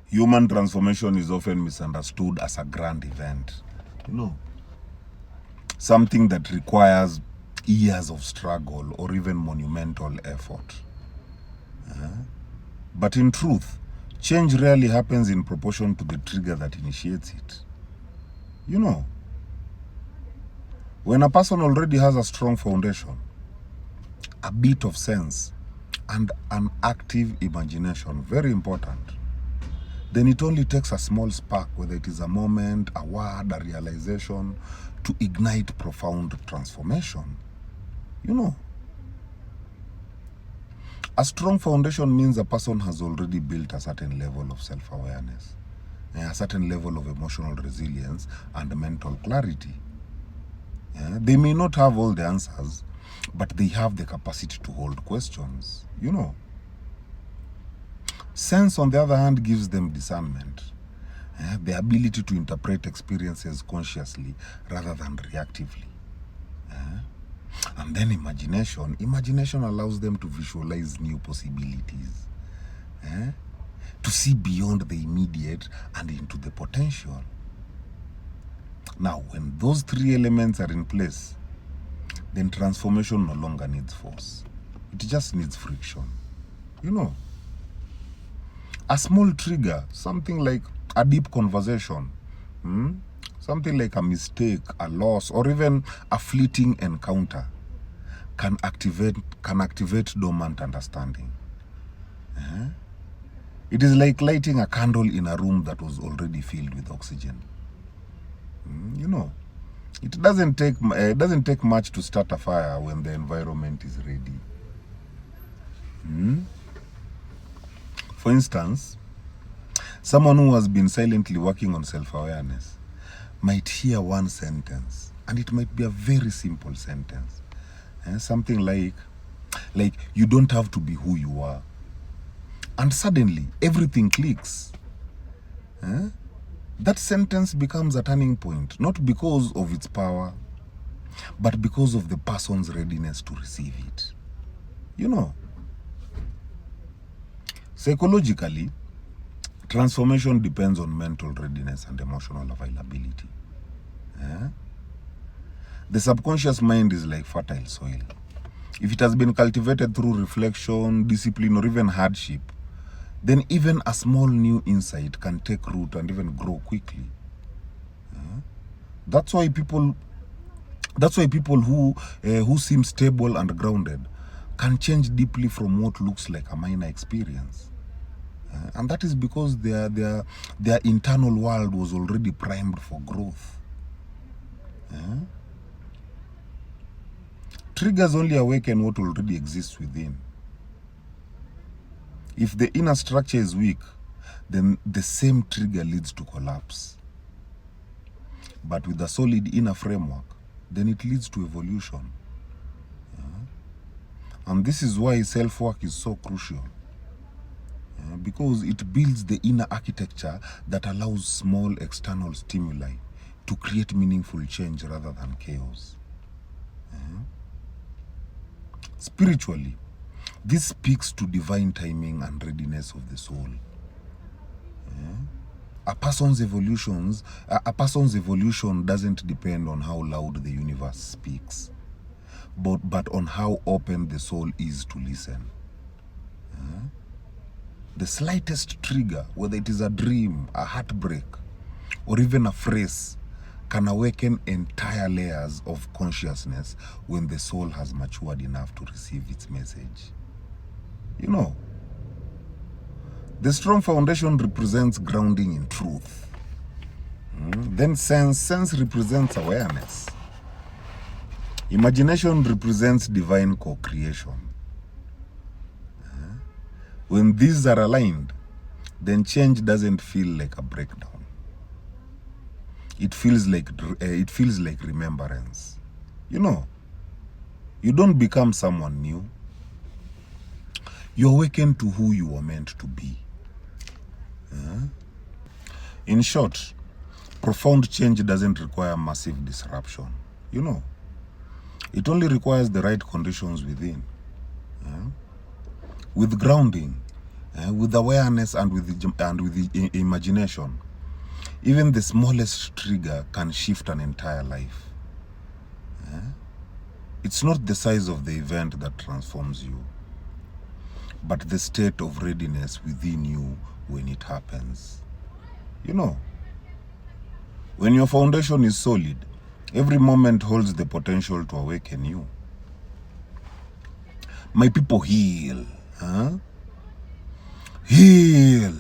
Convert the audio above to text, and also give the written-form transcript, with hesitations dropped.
Human transformation is often misunderstood as a grand event. Something that requires years of struggle or even monumental effort. But in truth, change rarely happens in proportion to the trigger that initiates it. When a person already has a strong foundation, a bit of sense, and an active imagination, very important, then it only takes a small spark, whether it is a moment, a word, a realization, to ignite profound transformation. A strong foundation means a person has already built a certain level of self-awareness, a certain level of emotional resilience and mental clarity. They may not have all the answers, but they have the capacity to hold questions. Sense, on the other hand, gives them discernment, the ability to interpret experiences consciously rather than reactively. And then imagination allows them to visualize new possibilities, to see beyond the immediate and into the potential. Now, when those three elements are in place, then transformation no longer needs force. It just needs friction. A small trigger, something like a deep conversation, something like a mistake, a loss, or even a fleeting encounter can activate dormant understanding. It is like lighting a candle in a room that was already filled with oxygen. It doesn't take much to start a fire when the environment is ready. For instance, someone who has been silently working on self-awareness might hear one sentence, and it might be a very simple sentence. Something like, you don't have to be who you are. And suddenly, everything clicks. That sentence becomes a turning point, not because of its power, but because of the person's readiness to receive it. Psychologically, transformation depends on mental readiness and emotional availability. The subconscious mind is like fertile soil. If it has been cultivated through reflection, discipline, or even hardship, then even a small new insight can take root and even grow quickly. That's why people who seem stable and grounded can change deeply from what looks like a minor experience. And that is because their internal world was already primed for growth. Triggers only awaken what already exists within. If the inner structure is weak, then the same trigger leads to collapse. But with a solid inner framework, then it leads to evolution. And this is why self-work is so crucial. Because it builds the inner architecture that allows small external stimuli to create meaningful change rather than chaos. Spiritually, this speaks to divine timing and readiness of the soul. A person's evolution doesn't depend on how loud the universe speaks, but on how open the soul is to listen. The slightest trigger, whether it is a dream, a heartbreak, or even a phrase, can awaken entire layers of consciousness when the soul has matured enough to receive its message. The strong foundation represents grounding in truth. Then sense represents awareness. Imagination represents divine co-creation. When these are aligned, then change doesn't feel like a breakdown. It feels like remembrance. You don't become someone new. You awaken to who you were meant to be. In short, profound change doesn't require massive disruption. It only requires the right conditions within. With grounding, with awareness and with the imagination, even the smallest trigger can shift an entire life. It's not the size of the event that transforms you, but the state of readiness within you when it happens. You know, when your foundation is solid, every moment holds the potential to awaken you. My people, heal. Heal.